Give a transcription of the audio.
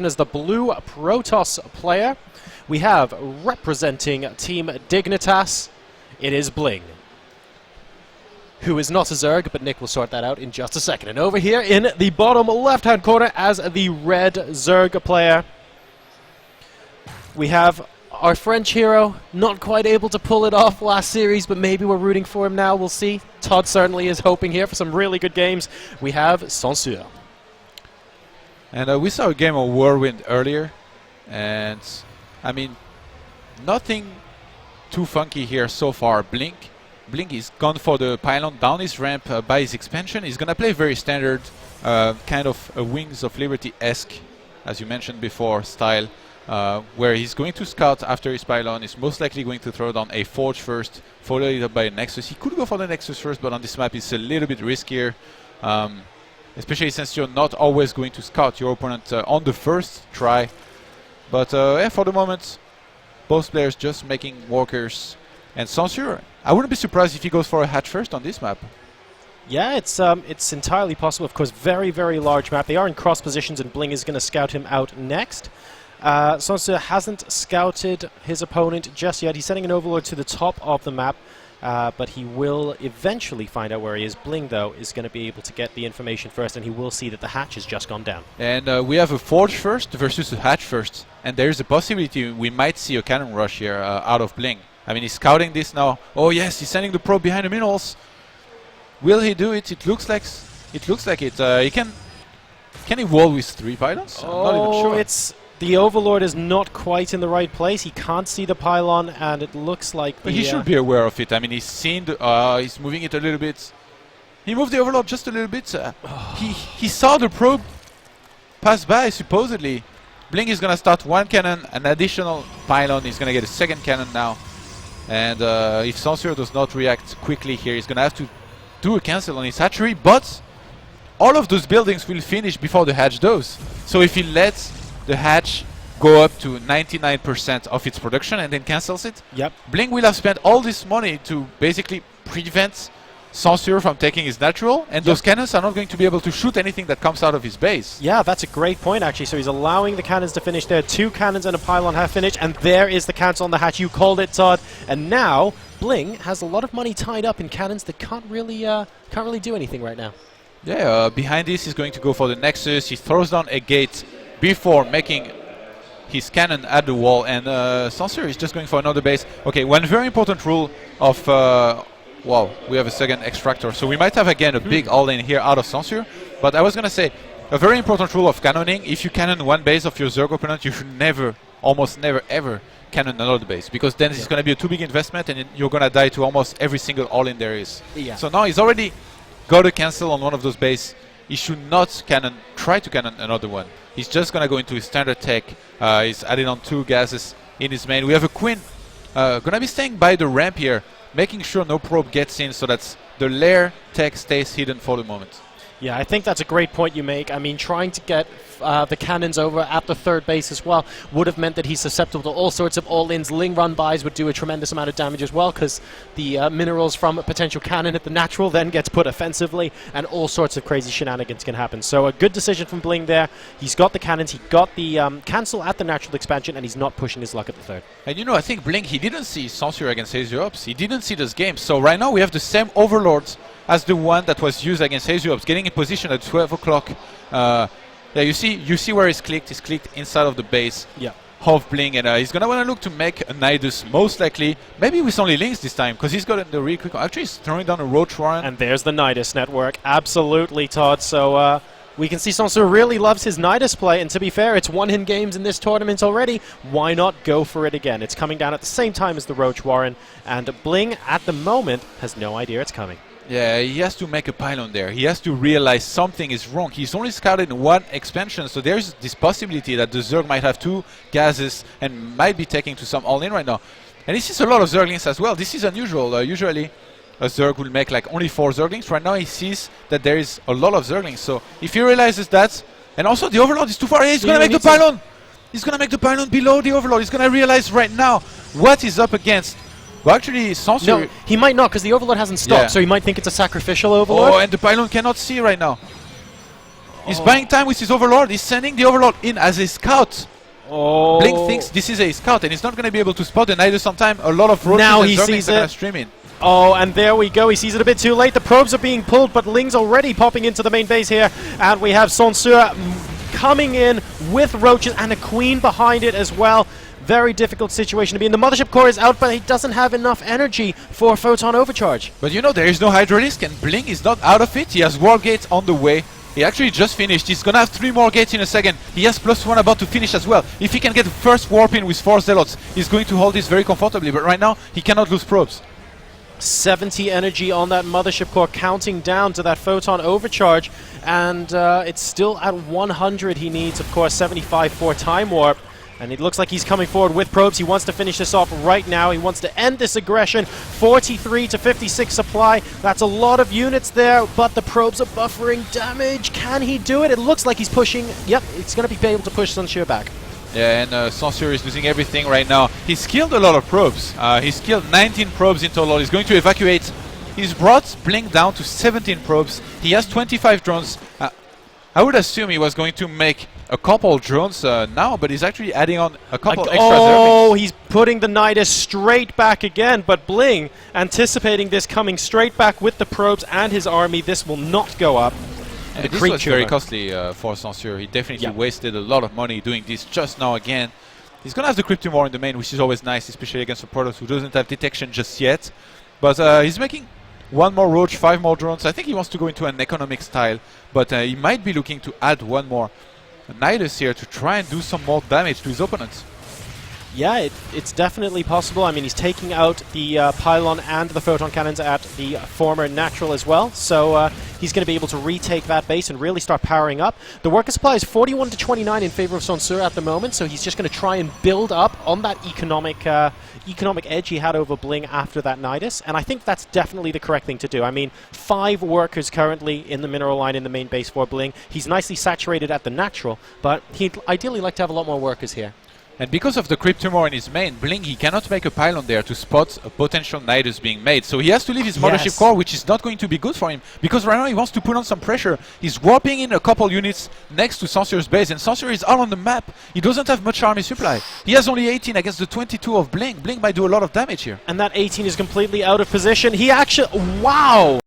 as the blue Protoss player, we have representing Team Dignitas, it is BlinG, who is not a Zerg, but Nick will sort that out in just a second. And over here in the bottom left-hand corner as the red Zerg player, we have our French hero, not quite able to pull it off last series, but maybe we're rooting for him now, we'll see. Todd certainly is hoping here for some really good games. We have Censure. And we saw a game of Whirlwind earlier, and I mean, nothing too funky here so far. BlinG is gone for the pylon down his ramp by his expansion. He's gonna play very standard, kind of a Wings of Liberty-esque, as you mentioned before, style, where he's going to scout after his pylon. He's most likely going to throw down a Forge first, followed up by a Nexus. He could go for the Nexus first, but on this map it's a little bit riskier. Especially since you're not always going to scout your opponent on the first try. But yeah, for the moment, both players just making walkers. And Censure, I wouldn't be surprised if he goes for a hatch first on this map. Yeah, it's entirely possible. Of course, very, very large map. They are in cross positions, and BlinG is going to scout him out next. Censure hasn't scouted his opponent just yet. He's sending an Overlord to the top of the map. But he will eventually find out where he is. BlinG, though, is going to be able to get the information first, and he will see that the hatch has just gone down. And we have a Forge first versus a hatch first. And there's a possibility we might see a cannon rush here out of BlinG. I mean, he's scouting this now. Oh, yes, he's sending the probe behind the minerals. Will he do it? It looks like it. He can he wall with 3 pylons? I'm not even sure. The Overlord is not quite in the right place. He can't see the pylon, and it looks like but he should be aware of it. I mean, he's seen he's moving it a little bit. He moved the Overlord just a little bit. He saw the probe pass by, supposedly. BlinG is going to start 1 cannon, an additional pylon. He's going to get a 2nd cannon now. And if Censure does not react quickly here, he's going to have to do a cancel on his hatchery. But all of those buildings will finish before the hatch does. So if he lets the hatch go up to 99% of its production and then cancels it, BlinG will have spent all this money to basically prevent Censure from taking his natural, and those cannons are not going to be able to shoot anything that comes out of his base. Yeah, that's a great point, actually. So he's allowing the cannons to finish there. 2 cannons and a pylon have finished, and there is the cancel on the hatch. You called it, Todd. And now BlinG has a lot of money tied up in cannons that can't really do anything right now. Yeah, behind this he's going to go for the Nexus. He throws down a gate before making his cannon at the wall, and Censure is just going for another base. Okay, one very important rule of wow, we have a 2nd extractor, so we might have again a big all-in here out of Censure. But I was gonna say, a very important rule of cannoning: if you cannon 1 base of your Zerg opponent, you should never, almost never ever cannon another base, because then it's gonna be a too big investment and you're gonna die to almost every single all-in there is. So now he's already got a cancel on one of those bases. He should not try to cannon another one. He's just gonna go into his standard tech. He's adding on 2 gases in his main. We have a Queen gonna be staying by the ramp here, making sure no probe gets in, so that the lair tech stays hidden for the moment. Yeah, I think that's a great point you make. I mean, trying to get the cannons over at the 3rd base as well would have meant that he's susceptible to all sorts of all-ins. Ling run-bys would do a tremendous amount of damage as well, because the minerals from a potential cannon at the natural then gets put offensively, and all sorts of crazy shenanigans can happen. So a good decision from BlinG there. He's got the cannons, he got the cancel at the natural expansion, and he's not pushing his luck at the 3rd. And you know, I think BlinG, he didn't see Censure against Hazy Ops. He didn't see this game. So right now we have the same Overlords as the one that was used against Hazy Ops, getting in position at 12 o'clock. Yeah, you see where he's clicked. He's clicked inside of the base of BlinG, and he's gonna want to look to make a Nidus, most likely. Maybe with only Lings this time, because he's got the really quick. Actually, he's throwing down a Roach Warren. And there's the Nidus network. Absolutely, Todd. So we can see Censure really loves his Nidus play, and to be fair, it's 1 in games in this tournament already. Why not go for it again? It's coming down at the same time as the Roach Warren, and BlinG at the moment has no idea it's coming. Yeah, he has to make a pylon there. He has to realize something is wrong. He's only scouted 1 expansion, so there's this possibility that the Zerg might have 2 gases and might be taking to some all-in right now. And this is a lot of Zerglings as well. This is unusual. Usually a Zerg will make like only 4 Zerglings. Right now he sees that there is a lot of Zerglings. So if he realizes that, and also the Overlord is too far, he's going to make the pylon. He's going to make the pylon below the Overlord. He's going to realize right now what he's up against. Well, actually, Censure... No, he might not, because the Overlord hasn't stopped, so he might think it's a sacrificial Overlord. Oh, and the pylon cannot see right now. He's buying time with his Overlord. He's sending the Overlord in as a scout. Oh. BlinG thinks this is a scout and he's not going to be able to spot the Nidus on time. A lot of roaches Now and he Zerglings sees are going it. to stream in. Oh, and there we go. He sees it a bit too late. The probes are being pulled, but Ling's already popping into the main base here. And we have Censure coming in with roaches and a queen behind it as well. Very difficult situation to be in. The mothership core is out, but he doesn't have enough energy for photon overcharge. But you know, there is no Hydralisk and BlinG is not out of it. He has War Gates on the way. He actually just finished. He's gonna have 3 more gates in a second. He has +1 about to finish as well. If he can get the first warp in with 4 Zealots, he's going to hold this very comfortably. But right now, he cannot lose probes. 70 energy on that mothership core, counting down to that photon overcharge. And it's still at 100. He needs, of course, 75 for time warp. And it looks like he's coming forward with probes. He wants to finish this off right now. He wants to end this aggression. 43 to 56 supply. That's a lot of units there, but the probes are buffering damage. Can he do it? It looks like he's pushing. Yep, it's going to be able to push Censure back. Yeah, and Censure is losing everything right now. He's killed a lot of probes. He's killed 19 probes in total. He's going to evacuate. He's brought BlinG down to 17 probes. He has 25 drones. I would assume he was going to make a couple drones now, but he's actually adding on a couple extra Oh, Zerglings. he's putting the Nidus straight back again, but BlinG, anticipating this coming straight back with the probes and his army, this will not go up. And this was very costly for Censure. He definitely wasted a lot of money doing this just now again. He's going to have the Cryptomore in the main, which is always nice, especially against a Protoss who doesn't have detection just yet. But he's making 1 more Roach, 5 more drones. I think he wants to go into an economic style, but he might be looking to add 1 more Nidus here to try and do some more damage to his opponents. Yeah, it's definitely possible. I mean, he's taking out the pylon and the photon cannons at the former natural as well, so he's going to be able to retake that base and really start powering up. The worker supply is 41 to 29 in favor of Censure at the moment, so he's just going to try and build up on that economic edge he had over BlinG after that Nidus, and I think that's definitely the correct thing to do. I mean, 5 workers currently in the mineral line in the main base for BlinG. He's nicely saturated at the natural, but he'd ideally like to have a lot more workers here. And because of the Cryptomore in his main, BlinG, he cannot make a pylon there to spot a potential Nidus being made. So he has to leave his mothership core, which is not going to be good for him. Because right now he wants to put on some pressure. He's warping in a couple units next to Censure's base. And Censure is out on the map. He doesn't have much army supply. He has only 18 against the 22 of BlinG. BlinG might do a lot of damage here. And that 18 is completely out of position. He actually... Wow!